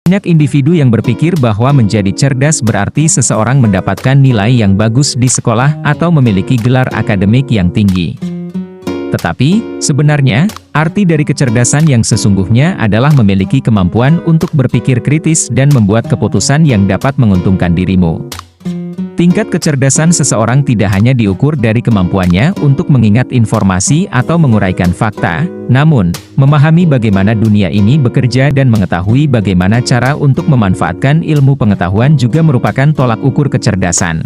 Banyak individu yang berpikir bahwa menjadi cerdas berarti seseorang mendapatkan nilai yang bagus di sekolah atau memiliki gelar akademik yang tinggi. Tetapi, sebenarnya, arti dari kecerdasan yang sesungguhnya adalah memiliki kemampuan untuk berpikir kritis dan membuat keputusan yang dapat menguntungkan dirimu. Tingkat kecerdasan seseorang tidak hanya diukur dari kemampuannya untuk mengingat informasi atau menguraikan fakta, namun, memahami bagaimana dunia ini bekerja dan mengetahui bagaimana cara untuk memanfaatkan ilmu pengetahuan juga merupakan tolak ukur kecerdasan.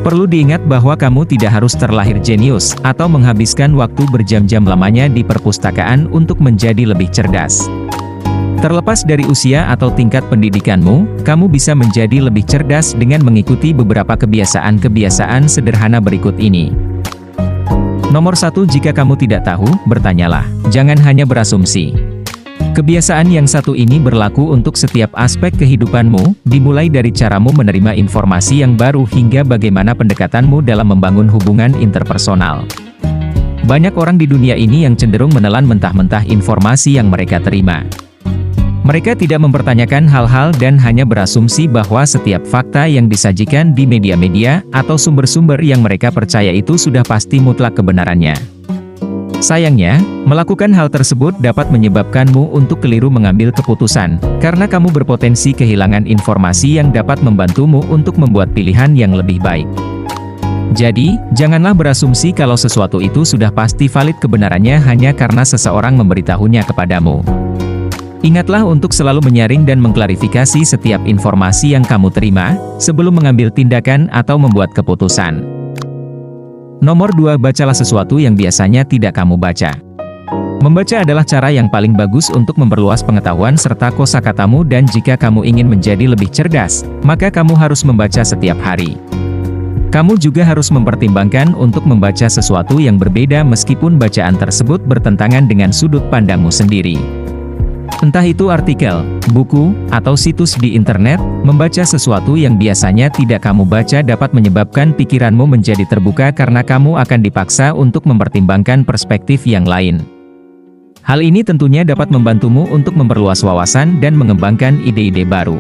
Perlu diingat bahwa kamu tidak harus terlahir jenius, atau menghabiskan waktu berjam-jam lamanya di perpustakaan untuk menjadi lebih cerdas. Terlepas dari usia atau tingkat pendidikanmu, kamu bisa menjadi lebih cerdas dengan mengikuti beberapa kebiasaan-kebiasaan sederhana berikut ini. Nomor 1, jika kamu tidak tahu, bertanyalah. Jangan hanya berasumsi. Kebiasaan yang satu ini berlaku untuk setiap aspek kehidupanmu, dimulai dari caramu menerima informasi yang baru hingga bagaimana pendekatanmu dalam membangun hubungan interpersonal. Banyak orang di dunia ini yang cenderung menelan mentah-mentah informasi yang mereka terima. Mereka tidak mempertanyakan hal-hal dan hanya berasumsi bahwa setiap fakta yang disajikan di media-media atau sumber-sumber yang mereka percaya itu sudah pasti mutlak kebenarannya. Sayangnya, melakukan hal tersebut dapat menyebabkanmu untuk keliru mengambil keputusan, karena kamu berpotensi kehilangan informasi yang dapat membantumu untuk membuat pilihan yang lebih baik. Jadi, janganlah berasumsi kalau sesuatu itu sudah pasti valid kebenarannya hanya karena seseorang memberitahunya kepadamu. Ingatlah untuk selalu menyaring dan mengklarifikasi setiap informasi yang kamu terima, sebelum mengambil tindakan atau membuat keputusan. Nomor 2, bacalah sesuatu yang biasanya tidak kamu baca. Membaca adalah cara yang paling bagus untuk memperluas pengetahuan serta kosakatamu, dan jika kamu ingin menjadi lebih cerdas, maka kamu harus membaca setiap hari. Kamu juga harus mempertimbangkan untuk membaca sesuatu yang berbeda meskipun bacaan tersebut bertentangan dengan sudut pandangmu sendiri. Entah itu artikel, buku, atau situs di internet, membaca sesuatu yang biasanya tidak kamu baca dapat menyebabkan pikiranmu menjadi terbuka karena kamu akan dipaksa untuk mempertimbangkan perspektif yang lain. Hal ini tentunya dapat membantumu untuk memperluas wawasan dan mengembangkan ide-ide baru.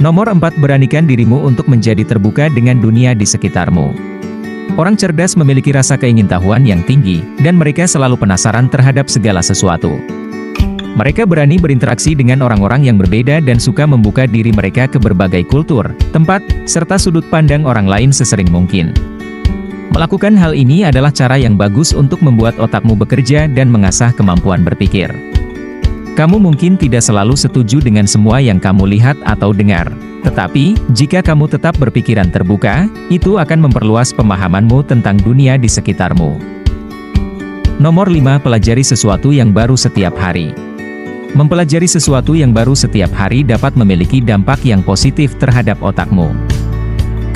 Nomor 4, beranikan dirimu untuk menjadi terbuka dengan dunia di sekitarmu. Orang cerdas memiliki rasa keingintahuan yang tinggi, dan mereka selalu penasaran terhadap segala sesuatu. Mereka berani berinteraksi dengan orang-orang yang berbeda dan suka membuka diri mereka ke berbagai kultur, tempat, serta sudut pandang orang lain sesering mungkin. Melakukan hal ini adalah cara yang bagus untuk membuat otakmu bekerja dan mengasah kemampuan berpikir. Kamu mungkin tidak selalu setuju dengan semua yang kamu lihat atau dengar. Tetapi, jika kamu tetap berpikiran terbuka, itu akan memperluas pemahamanmu tentang dunia di sekitarmu. Nomor 5, pelajari sesuatu yang baru setiap hari. Mempelajari sesuatu yang baru setiap hari dapat memiliki dampak yang positif terhadap otakmu.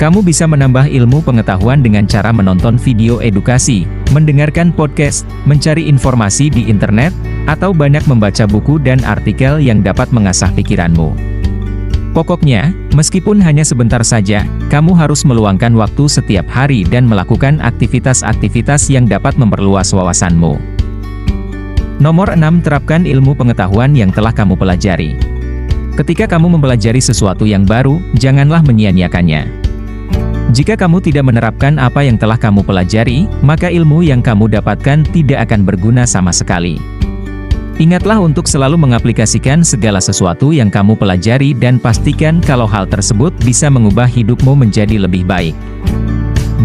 Kamu bisa menambah ilmu pengetahuan dengan cara menonton video edukasi, mendengarkan podcast, mencari informasi di internet, atau banyak membaca buku dan artikel yang dapat mengasah pikiranmu. Pokoknya, meskipun hanya sebentar saja, kamu harus meluangkan waktu setiap hari dan melakukan aktivitas-aktivitas yang dapat memperluas wawasanmu. Nomor 6, terapkan ilmu pengetahuan yang telah kamu pelajari. Ketika kamu mempelajari sesuatu yang baru, janganlah menyia-nyiakannya. Jika kamu tidak menerapkan apa yang telah kamu pelajari, maka ilmu yang kamu dapatkan tidak akan berguna sama sekali. Ingatlah untuk selalu mengaplikasikan segala sesuatu yang kamu pelajari dan pastikan kalau hal tersebut bisa mengubah hidupmu menjadi lebih baik.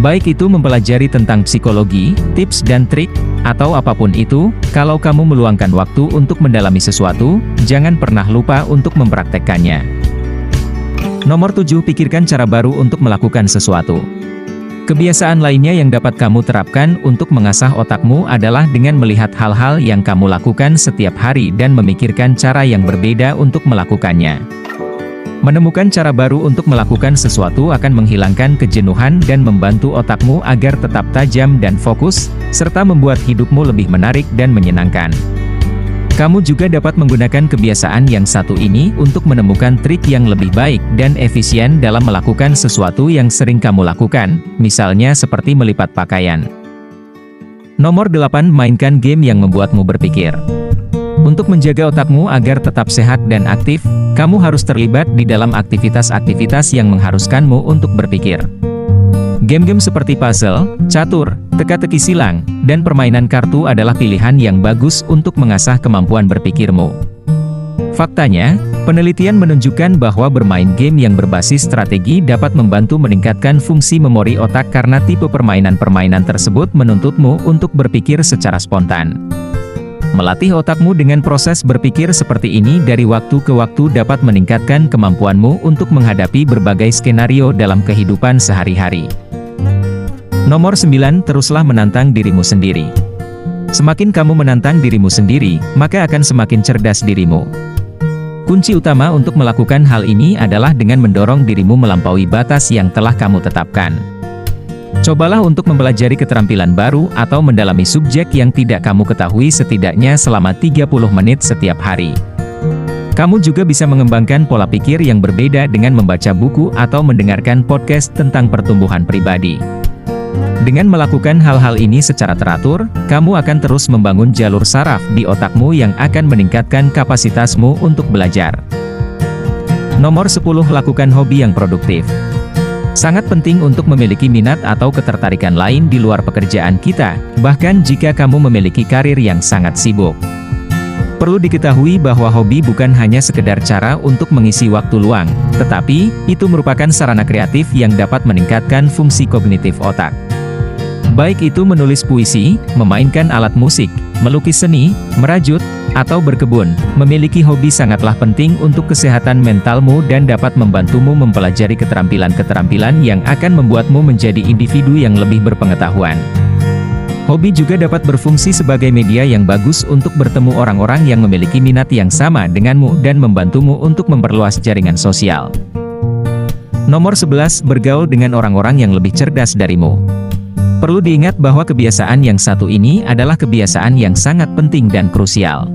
Baik itu mempelajari tentang psikologi, tips dan trik, atau apapun itu, kalau kamu meluangkan waktu untuk mendalami sesuatu, jangan pernah lupa untuk mempraktekkannya. Nomor 7, pikirkan cara baru untuk melakukan sesuatu. Kebiasaan lainnya yang dapat kamu terapkan untuk mengasah otakmu adalah dengan melihat hal-hal yang kamu lakukan setiap hari dan memikirkan cara yang berbeda untuk melakukannya. Menemukan cara baru untuk melakukan sesuatu akan menghilangkan kejenuhan dan membantu otakmu agar tetap tajam dan fokus, serta membuat hidupmu lebih menarik dan menyenangkan. Kamu juga dapat menggunakan kebiasaan yang satu ini untuk menemukan trik yang lebih baik dan efisien dalam melakukan sesuatu yang sering kamu lakukan, misalnya seperti melipat pakaian. Nomor 8. Mainkan game yang membuatmu berpikir. Untuk menjaga otakmu agar tetap sehat dan aktif, kamu harus terlibat di dalam aktivitas-aktivitas yang mengharuskanmu untuk berpikir. Game-game seperti puzzle, catur, teka-teki silang, dan permainan kartu adalah pilihan yang bagus untuk mengasah kemampuan berpikirmu. Faktanya, penelitian menunjukkan bahwa bermain game yang berbasis strategi dapat membantu meningkatkan fungsi memori otak karena tipe permainan-permainan tersebut menuntutmu untuk berpikir secara spontan. Melatih otakmu dengan proses berpikir seperti ini dari waktu ke waktu dapat meningkatkan kemampuanmu untuk menghadapi berbagai skenario dalam kehidupan sehari-hari. Nomor 9. Teruslah menantang dirimu sendiri. Semakin kamu menantang dirimu sendiri, maka akan semakin cerdas dirimu. Kunci utama untuk melakukan hal ini adalah dengan mendorong dirimu melampaui batas yang telah kamu tetapkan. Cobalah untuk mempelajari keterampilan baru atau mendalami subjek yang tidak kamu ketahui setidaknya selama 30 menit setiap hari. Kamu juga bisa mengembangkan pola pikir yang berbeda dengan membaca buku atau mendengarkan podcast tentang pertumbuhan pribadi. Dengan melakukan hal-hal ini secara teratur, kamu akan terus membangun jalur saraf di otakmu yang akan meningkatkan kapasitasmu untuk belajar. Nomor 10. Lakukan hobi yang produktif. Sangat penting untuk memiliki minat atau ketertarikan lain di luar pekerjaan kita, bahkan jika kamu memiliki karir yang sangat sibuk. Perlu diketahui bahwa hobi bukan hanya sekedar cara untuk mengisi waktu luang, tetapi itu merupakan sarana kreatif yang dapat meningkatkan fungsi kognitif otak. Baik itu menulis puisi, memainkan alat musik, melukis seni, merajut, atau berkebun, memiliki hobi sangatlah penting untuk kesehatan mentalmu dan dapat membantumu mempelajari keterampilan-keterampilan yang akan membuatmu menjadi individu yang lebih berpengetahuan. Hobi juga dapat berfungsi sebagai media yang bagus untuk bertemu orang-orang yang memiliki minat yang sama denganmu dan membantumu untuk memperluas jaringan sosial. Nomor 11. Bergaul dengan orang-orang yang lebih cerdas darimu. Perlu diingat bahwa kebiasaan yang satu ini adalah kebiasaan yang sangat penting dan krusial.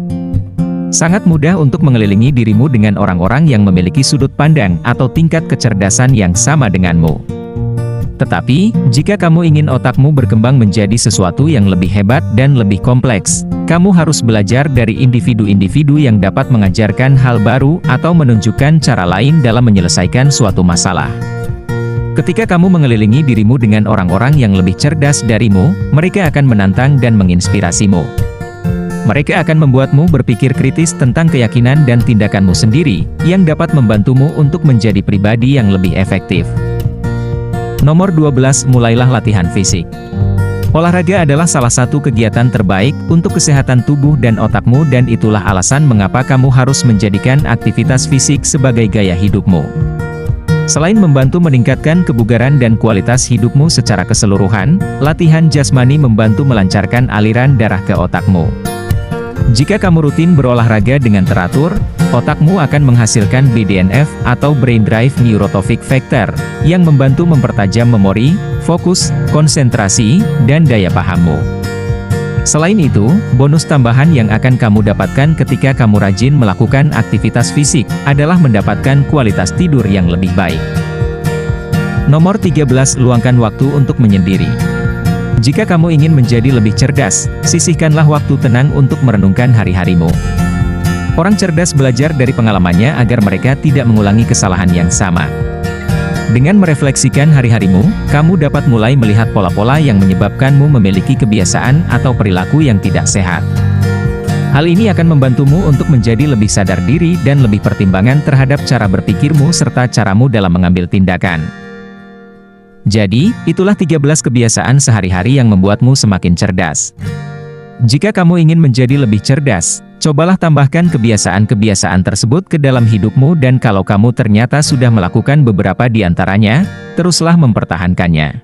Sangat mudah untuk mengelilingi dirimu dengan orang-orang yang memiliki sudut pandang atau tingkat kecerdasan yang sama denganmu. Tetapi, jika kamu ingin otakmu berkembang menjadi sesuatu yang lebih hebat dan lebih kompleks, kamu harus belajar dari individu-individu yang dapat mengajarkan hal baru atau menunjukkan cara lain dalam menyelesaikan suatu masalah. Ketika kamu mengelilingi dirimu dengan orang-orang yang lebih cerdas darimu, mereka akan menantang dan menginspirasimu. Mereka akan membuatmu berpikir kritis tentang keyakinan dan tindakanmu sendiri, yang dapat membantumu untuk menjadi pribadi yang lebih efektif. Nomor 12. Mulailah latihan fisik. Olahraga adalah salah satu kegiatan terbaik untuk kesehatan tubuh dan otakmu dan itulah alasan mengapa kamu harus menjadikan aktivitas fisik sebagai gaya hidupmu. Selain membantu meningkatkan kebugaran dan kualitas hidupmu secara keseluruhan, latihan jasmani membantu melancarkan aliran darah ke otakmu. Jika kamu rutin berolahraga dengan teratur, otakmu akan menghasilkan BDNF atau Brain Drive Neurotrophic Factor, yang membantu mempertajam memori, fokus, konsentrasi, dan daya pahammu. Selain itu, bonus tambahan yang akan kamu dapatkan ketika kamu rajin melakukan aktivitas fisik, adalah mendapatkan kualitas tidur yang lebih baik. Nomor 13. Luangkan waktu untuk menyendiri. Jika kamu ingin menjadi lebih cerdas, sisihkanlah waktu tenang untuk merenungkan hari-harimu. Orang cerdas belajar dari pengalamannya agar mereka tidak mengulangi kesalahan yang sama. Dengan merefleksikan hari-harimu, kamu dapat mulai melihat pola-pola yang menyebabkanmu memiliki kebiasaan atau perilaku yang tidak sehat. Hal ini akan membantumu untuk menjadi lebih sadar diri dan lebih pertimbangan terhadap cara berpikirmu serta caramu dalam mengambil tindakan. Jadi, itulah 13 kebiasaan sehari-hari yang membuatmu semakin cerdas. Jika kamu ingin menjadi lebih cerdas, cobalah tambahkan kebiasaan-kebiasaan tersebut ke dalam hidupmu dan kalau kamu ternyata sudah melakukan beberapa di antaranya, teruslah mempertahankannya.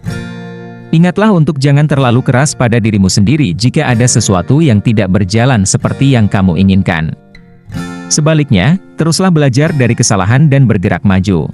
Ingatlah untuk jangan terlalu keras pada dirimu sendiri jika ada sesuatu yang tidak berjalan seperti yang kamu inginkan. Sebaliknya, teruslah belajar dari kesalahan dan bergerak maju.